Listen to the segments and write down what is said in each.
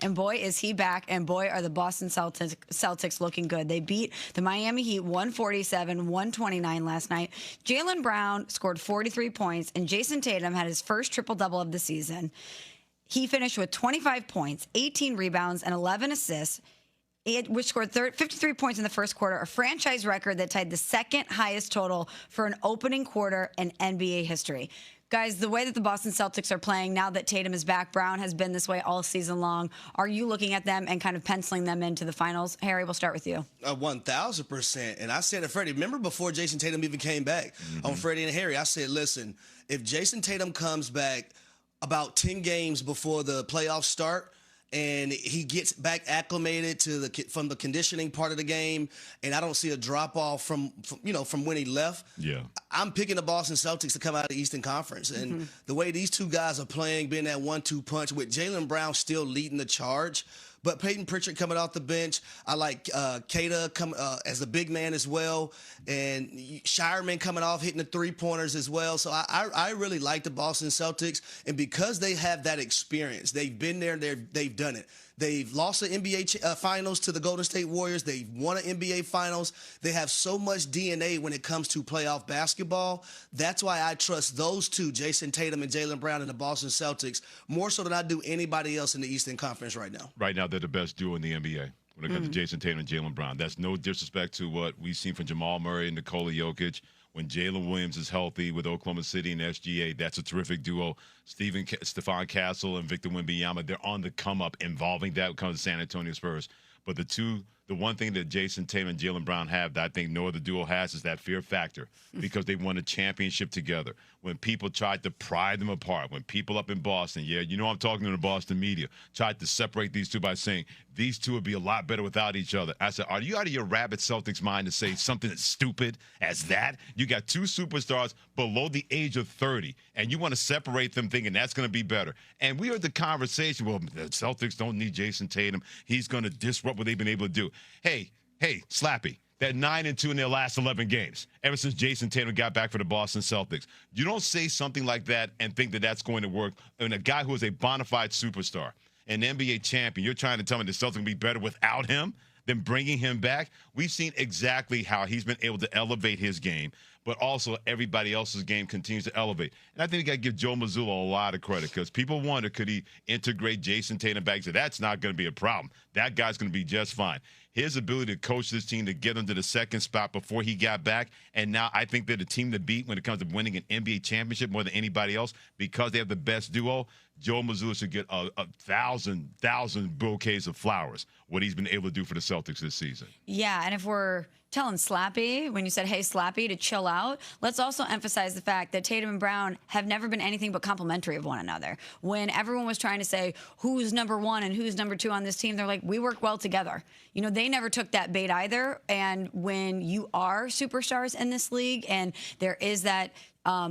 And boy, is he back. And boy, are the Boston Celtics looking good. They beat the Miami Heat 147-129 last night. Jalen Brown scored 43 points, and Jayson Tatum had his first triple-double of the season. He finished with 25 points, 18 rebounds, and 11 assists, which scored 53 points in the first quarter, a franchise record that tied the second highest total for an opening quarter in NBA history. Guys, the way that the Boston Celtics are playing now that Tatum is back, Brown has been this way all season long. Are you looking at them and kind of penciling them into the finals? Harry, we'll start with you. 1,000%. And I said to Freddie, remember before Jayson Tatum even came back on Freddie and Harry, I said, listen, if Jayson Tatum comes back about 10 games before the playoffs start, and he gets back acclimated to from the conditioning part of the game, and I don't see a drop off from when he left. Yeah, I'm picking the Boston Celtics to come out of the Eastern Conference, and the way these two guys are playing, being that 1-2 punch with Jalen Brown still leading the charge. But Peyton Pritchard coming off the bench. I like Kata as a big man as well. And Shireman coming off hitting the three-pointers as well. So I really like the Boston Celtics. And because they have that experience, they've been there, they've done it. They've lost the NBA Finals to the Golden State Warriors. They've won an NBA Finals. They have so much DNA when it comes to playoff basketball. That's why I trust those two, Jayson Tatum and Jalen Brown, and the Boston Celtics, more so than I do anybody else in the Eastern Conference right now. Right now, they're the best duo in the NBA when it comes to Jayson Tatum and Jalen Brown. That's no disrespect to what we've seen from Jamal Murray and Nikola Jokic. When Jalen Williams is healthy with Oklahoma City and SGA, that's a terrific duo. Stephon Castle and Victor Wembanyama, they're on the come-up involving that comes to San Antonio Spurs. But the one thing that Jayson Tatum and Jalen Brown have that I think no other duo has is that fear factor because they won a championship together. When people tried to pry them apart, when people up in Boston, I'm talking to the Boston media, tried to separate these two by saying these two would be a lot better without each other. I said, are you out of your rabid Celtics mind to say something as stupid as that? You got two superstars below the age of 30, and you want to separate them thinking that's going to be better. And we heard the conversation, well, the Celtics don't need Jayson Tatum. He's going to disrupt what they've been able to do. Hey, Slappy, they're 9-2 in their last 11 games ever since Jayson Tatum got back for the Boston Celtics. You don't say something like that and think that that's going to work. And a guy who is a bona fide superstar, an NBA champion, you're trying to tell me the Celtics will be better without him than bringing him back? We've seen exactly how he's been able to elevate his game, but also everybody else's game continues to elevate. And I think we got to give Joe Mazzulla a lot of credit because people wonder, could he integrate Jayson Tatum back? So that's not going to be a problem. That guy's going to be just fine. His ability to coach this team to get them to the second spot before he got back, and now I think they're the team to beat when it comes to winning an NBA championship more than anybody else because they have the best duo. Joe Mazzulla should get a thousand bouquets of flowers, what he's been able to do for the Celtics this season. Yeah, and if we're telling Slappy, when you said, hey, Slappy, to chill out, let's also emphasize the fact that Tatum and Brown have never been anything but complimentary of one another. When everyone was trying to say who's number one and who's number two on this team, they're like, we work well together. They never took that bait either. And when you are superstars in this league and there is that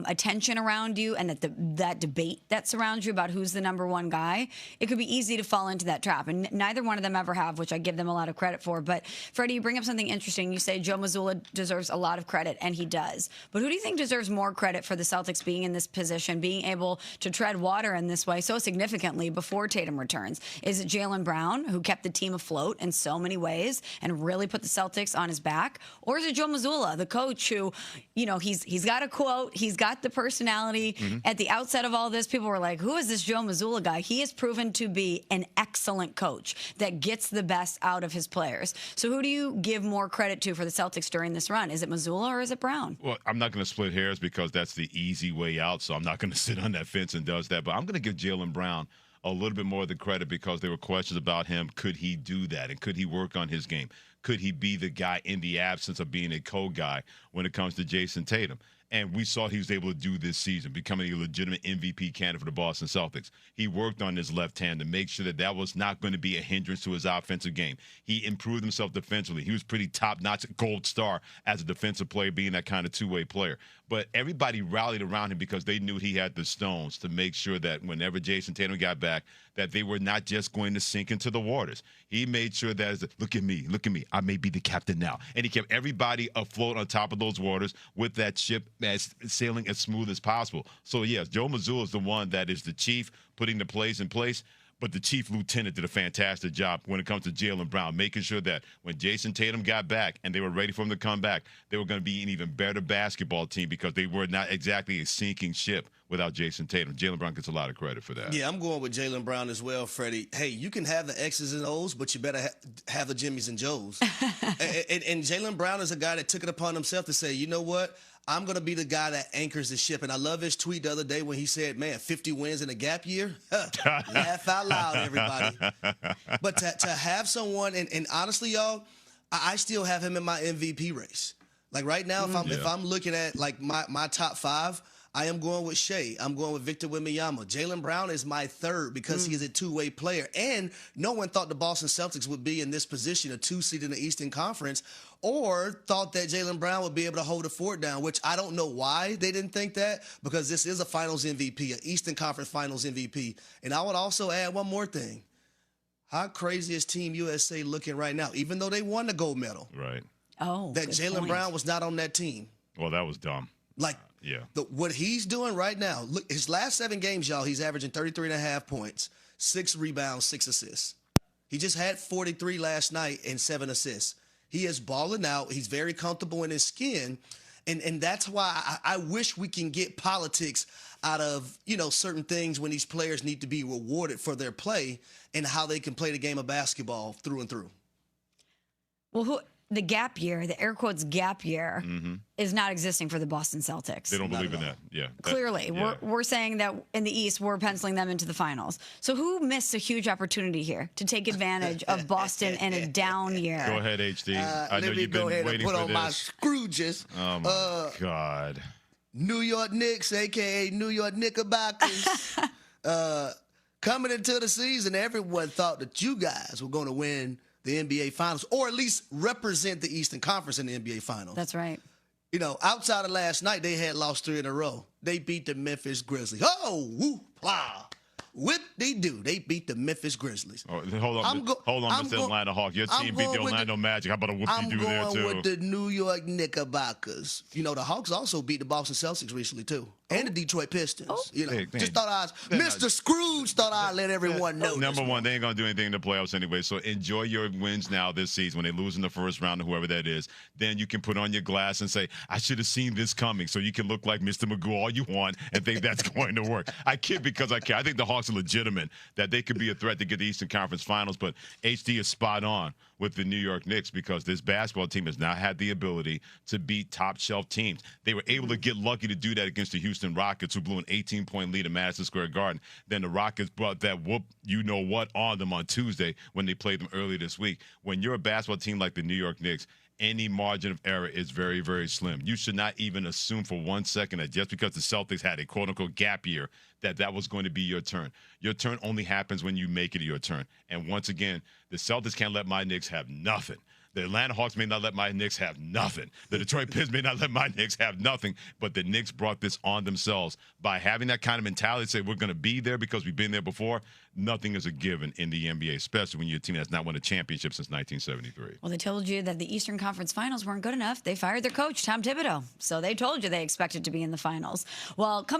attention around you and that debate that surrounds you about who's the number one guy, it could be easy to fall into that trap. And neither one of them ever have, which I give them a lot of credit for. But, Freddie, you bring up something interesting. You say Joe Mazzulla deserves a lot of credit, and he does. But who do you think deserves more credit for the Celtics being in this position, being able to tread water in this way so significantly before Tatum returns? Is it Jalen Brown, who kept the team afloat in so many ways and really put the Celtics on his back? Or is it Joe Mazzulla, the coach who, he's got a quote, he's got the personality. At the outset of all this, people were like, who is this Joe Mazzulla guy? He has proven to be an excellent coach that gets the best out of his players. So who do you give more credit to for the Celtics during this run? Is it Mazzulla or is it Brown? Well, I'm not going to split hairs because that's the easy way out, so I'm not going to sit on that fence and does that. But I'm going to give Jalen Brown a little bit more of the credit because there were questions about him. Could he do that? And could he work on his game? Could he be the guy in the absence of being a co-guy when it comes to Jayson Tatum? And we saw he was able to do this season, becoming a legitimate MVP candidate for the Boston Celtics. He worked on his left hand to make sure that was not going to be a hindrance to his offensive game. He improved himself defensively. He was pretty top-notch gold star as a defensive player, being that kind of two-way player. But everybody rallied around him because they knew he had the stones to make sure that whenever Jayson Tatum got back, that they were not just going to sink into the waters. He made sure that, look at me, I may be the captain now. And he kept everybody afloat on top of those waters with that ship as sailing as smooth as possible. So, yes, Joe Mazzulla is the one that is the chief, putting the plays in place. But the chief lieutenant did a fantastic job when it comes to Jaylen Brown, making sure that when Jayson Tatum got back and they were ready for him to come back, they were going to be an even better basketball team because they were not exactly a sinking ship without Jayson Tatum. Jaylen Brown gets a lot of credit for that. Yeah, I'm going with Jaylen Brown as well, Freddie. Hey, you can have the X's and O's, but you better have the Jimmys and Joes. and Jaylen Brown is a guy that took it upon himself to say, you know what? I'm going to be the guy that anchors the ship. And I love his tweet the other day when he said, man, 50 wins in a gap year? Laugh out loud, everybody. But to have someone, and honestly, y'all, I still have him in my MVP race. Like right now, if I'm looking at like my top 5, I am going with Shea. I'm going with Victor Wembanyama. Jaylen Brown is my third because he is a two-way player. And no one thought the Boston Celtics would be in this position, a 2 seed in the Eastern Conference, or thought that Jaylen Brown would be able to hold the fort down, which I don't know why they didn't think that, because this is a Finals MVP, an Eastern Conference Finals MVP. And I would also add one more thing. How crazy is Team USA looking right now, even though they won the gold medal? Right. Oh, that Jaylen Brown was not on that team. Well, that was dumb. Like, what he's doing right now, look, his last 7 games, y'all, he's averaging 33.5 points, 6 rebounds, 6 assists. He just had 43 last night and 7 assists. He is balling out. He's very comfortable in his skin. And that's why I wish we can get politics out of, certain things when these players need to be rewarded for their play and how they can play the game of basketball through and through. Well, the gap year, the air quotes gap year, is not existing for the Boston Celtics. They don't believe in that. Yeah. Clearly, we're saying that in the East, we're penciling them into the finals. So who missed a huge opportunity here to take advantage of Boston in a down year? Go ahead, HD. I know you've been waiting for this. Put on my Scrooges. Oh, my God. New York Knicks, a.k.a. New York Knickerbockers. Coming into the season, everyone thought that you guys were going to win the NBA Finals, or at least represent the Eastern Conference in the NBA Finals. That's right. Outside of last night, they had lost 3 in a row. They beat the Memphis Grizzlies. Oh, whoop-la. Whip-de-doo. They beat the Memphis Grizzlies. Oh, hold on, Mr. Atlanta Hawk. Your team beat the Orlando Magic. How about a whoop-de-doo there, too? I'm going with the New York Knickerbockers. The Hawks also beat the Boston Celtics recently, too. And the Detroit Pistons. Just thought Mr. Scrooge thought I'd let everyone know. Number one, they ain't going to do anything in the playoffs anyway, so enjoy your wins now this season. When they lose in the first round to whoever that is, then you can put on your glass and say, I should have seen this coming, so you can look like Mr. Magoo all you want and think that's going to work. I kid because I care. I think the Hawks are legitimate, that they could be a threat to get the Eastern Conference Finals, but HD is spot on with the New York Knicks because this basketball team has not had the ability to beat top-shelf teams. They were able to get lucky to do that against the Houston Rockets, who blew an 18-point lead at Madison Square Garden. Then the Rockets brought that whoop-you-know-what on them on Tuesday when they played them earlier this week. When you're a basketball team like the New York Knicks, any margin of error is very, very slim. You should not even assume for 1 second that just because the Celtics had a quote-unquote gap year, that was going to be your turn. Your turn only happens when you make it your turn. And once again, the Celtics can't let my Knicks have nothing. The Atlanta Hawks may not let my Knicks have nothing. The Detroit Pistons may not let my Knicks have nothing. But the Knicks brought this on themselves by having that kind of mentality to say we're going to be there because we've been there before. Nothing is a given in the NBA, especially when you're a team that's not won a championship since 1973. Well, they told you that the Eastern Conference Finals weren't good enough. They fired their coach, Tom Thibodeau. So they told you they expected to be in the finals. Well,